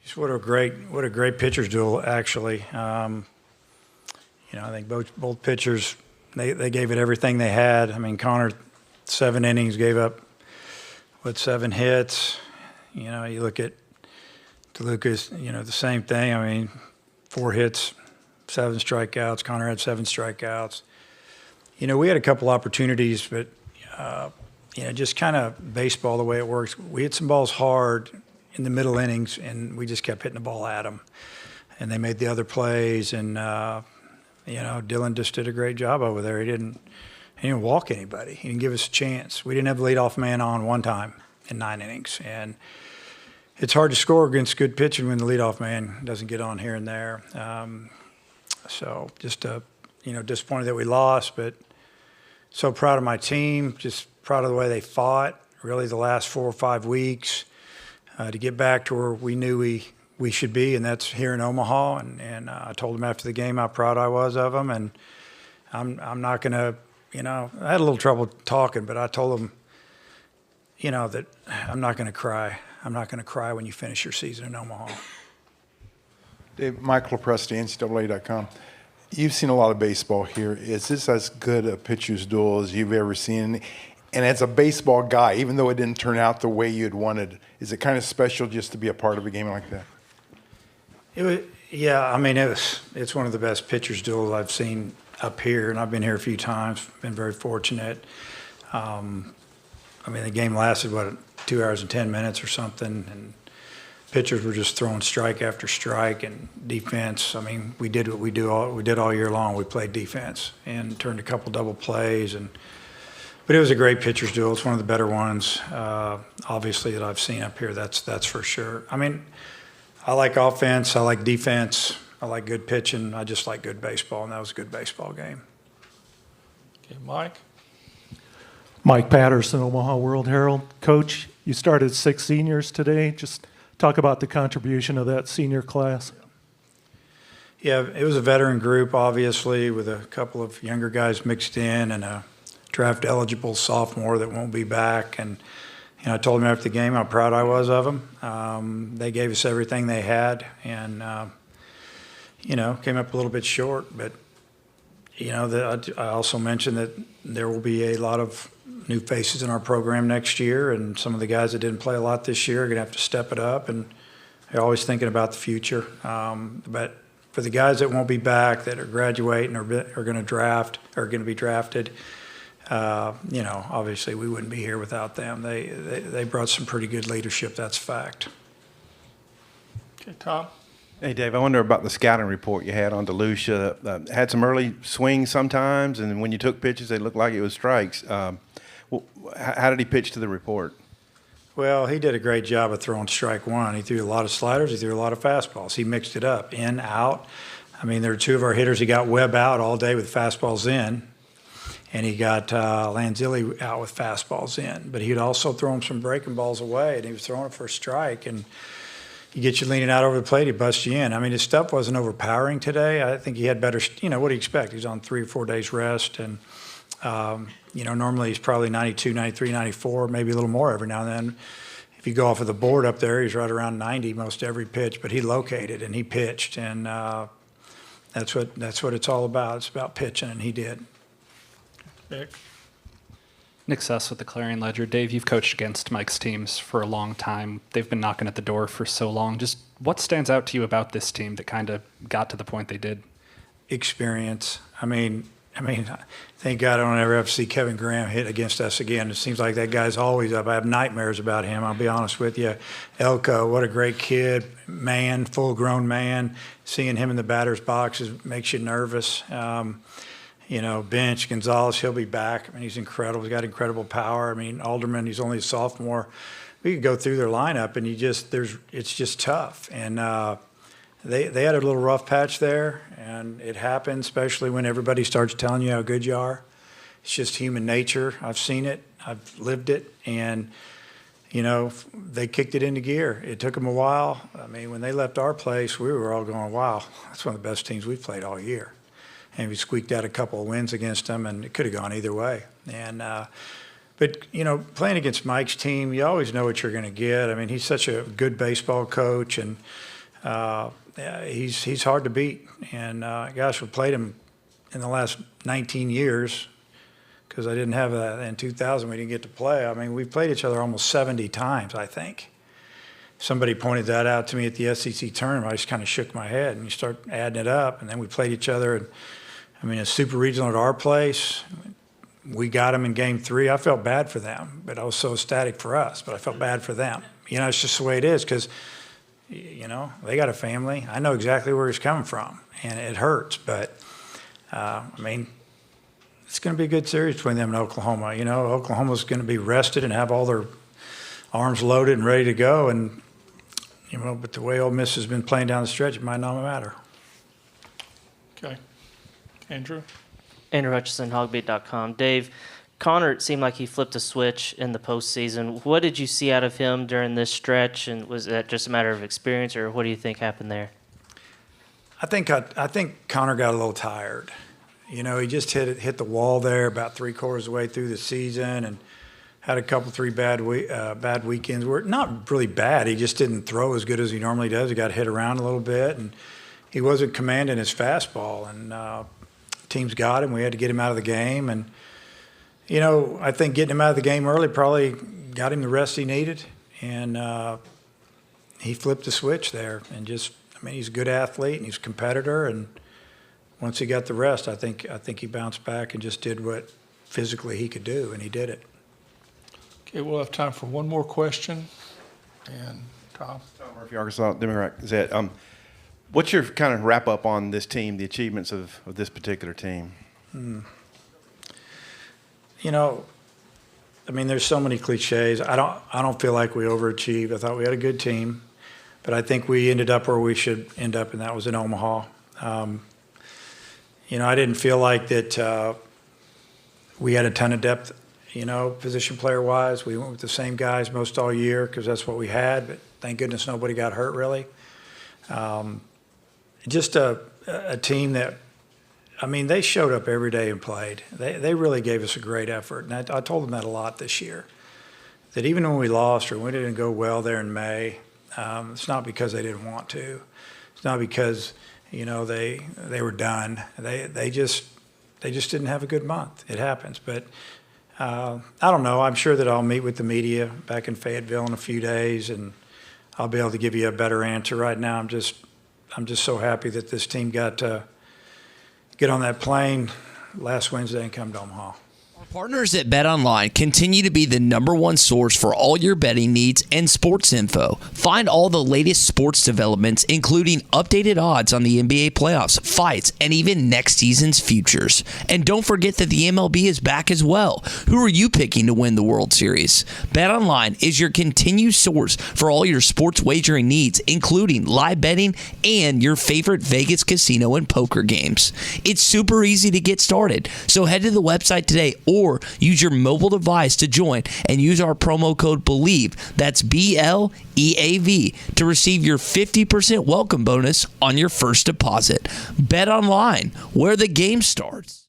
Just what a great pitchers duel, actually. I think both pitchers, they gave it everything they had. I mean, Connor, 7 innings, gave up, 7 hits. You look at DeLucas, the same thing. I mean, 4 hits, 7 strikeouts. Connor had 7 strikeouts. We had a couple opportunities, but, just kind of baseball the way it works. We hit some balls hard in the middle innings, and we just kept hitting the ball at them. And they made the other plays, and, Dylan just did a great job over there. He didn't walk anybody. He didn't give us a chance. We didn't have the leadoff man on one time in 9 innings. And it's hard to score against good pitching when the leadoff man doesn't get on here and there. So just, disappointed that we lost, but so proud of my team, just proud of the way they fought, really the last 4 or 5 weeks. To get back to where we knew we should be, and that's here in Omaha. And I told them after the game how proud I was of them. And I'm not going to, I had a little trouble talking, but I told them, that I'm not going to cry. I'm not going to cry when you finish your season in Omaha. Dave, Michael Presti, NCAA.com. You've seen a lot of baseball here. Is this as good a pitcher's duel as you've ever seen? And as a baseball guy, even though it didn't turn out the way you'd wanted, is it kind of special just to be a part of a game like that? It's one of the best pitchers duels I've seen up here, and I've been here a few times, been very fortunate. The game lasted, 2 hours and 10 minutes or something, and pitchers were just throwing strike after strike, and defense, we did what we did all year long. We played defense and turned a couple double plays, but it was a great pitcher's duel. It's one of the better ones, obviously, that I've seen up here. That's for sure. I like offense. I like defense. I like good pitching. I just like good baseball, and that was a good baseball game. Okay, Mike. Mike Patterson, Omaha World Herald. Coach, you started 6 seniors today. Just talk about the contribution of that senior class. Yeah, it was a veteran group, obviously, with a couple of younger guys mixed in and a draft-eligible sophomore that won't be back. And I told them after the game how proud I was of them. They gave us everything they had, and came up a little bit short. But I also mentioned that there will be a lot of new faces in our program next year, and some of the guys that didn't play a lot this year are going to have to step it up. And they're always thinking about the future. But for the guys that won't be back, that are graduating or are going to be drafted. Obviously we wouldn't be here without them. They brought some pretty good leadership. That's a fact. Okay, Tom. Hey, Dave, I wonder about the scouting report you had on DeLucia. Had some early swings sometimes, and when you took pitches, they looked like it was strikes. How did he pitch to the report? Well, he did a great job of throwing strike one. He threw a lot of sliders. He threw a lot of fastballs. He mixed it up, in, out. There were 2 of our hitters. He got Webb out all day with fastballs in, and he got Lanzilli out with fastballs in. But he'd also throw him some breaking balls away, and he was throwing it for a strike. And he gets you leaning out over the plate, he busts you in. His stuff wasn't overpowering today. I think he had better, what do you expect? He's on 3 or 4 days rest, and, normally he's probably 92, 93, 94, maybe a little more every now and then. If you go off of the board up there, he's right around 90 most every pitch, but he located and he pitched, and that's what it's all about. It's about pitching, and he did. Nick Suss with the Clarion Ledger. Dave, you've coached against Mike's teams for a long time. They've been knocking at the door for so long. Just what stands out to you about this team that kind of got to the point they did? Experience. Thank God I don't ever have to see Kevin Graham hit against us again. It seems like that guy's always up. I have nightmares about him, I'll be honest with you. Elko, what a great kid, man, full-grown man. Seeing him in the batter's box makes you nervous. Bench, Gonzalez, he'll be back. He's incredible. He's got incredible power. Alderman, he's only a sophomore. We could go through their lineup, and it's just tough. And they had a little rough patch there, and it happens, especially when everybody starts telling you how good you are. It's just human nature. I've seen it. I've lived it. And, they kicked it into gear. It took them a while. When they left our place, we were all going, wow, that's one of the best teams we've played all year. And we squeaked out a couple of wins against them, and it could have gone either way. And but playing against Mike's team, you always know what you're going to get. He's such a good baseball coach, and Yeah, he's hard to beat. And gosh, we played him in the last 19 years because I didn't have that in 2000. We didn't get to play. I mean, we've played each other almost 70 times, I think. Somebody pointed that out to me at the SEC tournament. I just kind of shook my head, and you start adding it up. And then we played each other. And I mean, a super regional at our place. We got them in game 3. I felt bad for them, but I was so ecstatic for us. But I felt bad for them. You know, it's just the way it is because, you know, they got a family. I know exactly where he's coming from, and it hurts. But, I mean, it's going to be a good series between them and Oklahoma. You know, Oklahoma's going to be rested and have all their arms loaded and ready to go. And, you know, but the way Ole Miss has been playing down the stretch, it might not matter. Okay. Andrew? Andrew Hutchison, hogbeat.com. Dave, Connor, it seemed like he flipped a switch in the postseason. What did you see out of him during this stretch, and was that just a matter of experience, or what do you think happened there? I think Connor got a little tired. You know, he just hit the wall there about 3/4 of the way through the season, and had a couple 3 bad weekends. Were not really bad. He just didn't throw as good as he normally does. He got hit around a little bit, and he wasn't commanding his fastball. And teams got him. We had to get him out of the game, and you know, I think getting him out of the game early probably got him the rest he needed, and he flipped the switch there. And just, I mean, he's a good athlete and he's a competitor. And once he got the rest, I think he bounced back and just did what physically he could do, and he did it. Okay, we'll have time for one more question. And Tom? Tom Murphy, Arkansas Democrat Gazette. What's your kind of wrap up on this team, the achievements of this particular team? You know, I mean, there's so many cliches. I don't feel like we overachieved. I thought we had a good team, but I think we ended up where we should end up, and that was in Omaha. You know, I didn't feel like that we had a ton of depth, you know, position player-wise. We went with the same guys most all year because that's what we had, but thank goodness nobody got hurt, really. Just a team that, I mean, they showed up every day and played. They really gave us a great effort. And I told them that a lot this year, that even when we lost or when it didn't go well there in May, it's not because they didn't want to. It's not because, you know, they were done. They just didn't have a good month. It happens. But I don't know. I'm sure that I'll meet with the media back in Fayetteville in a few days, and I'll be able to give you a better answer. Right now, I'm just so happy that this team got to get on that plane last Wednesday and come to Omaha. Our partners at BetOnline continue to be the #1 source for all your betting needs and sports info. Find all the latest sports developments, including updated odds on the NBA playoffs, fights, and even next season's futures. And don't forget that the MLB is back as well. Who are you picking to win the World Series? BetOnline is your continued source for all your sports wagering needs, including live betting and your favorite Vegas casino and poker games. It's super easy to get started, so head to the website today or use your mobile device to join and use our promo code BELIEVE, that's BLEAV, to receive your 50% welcome bonus on your first deposit. Bet online, where the game starts.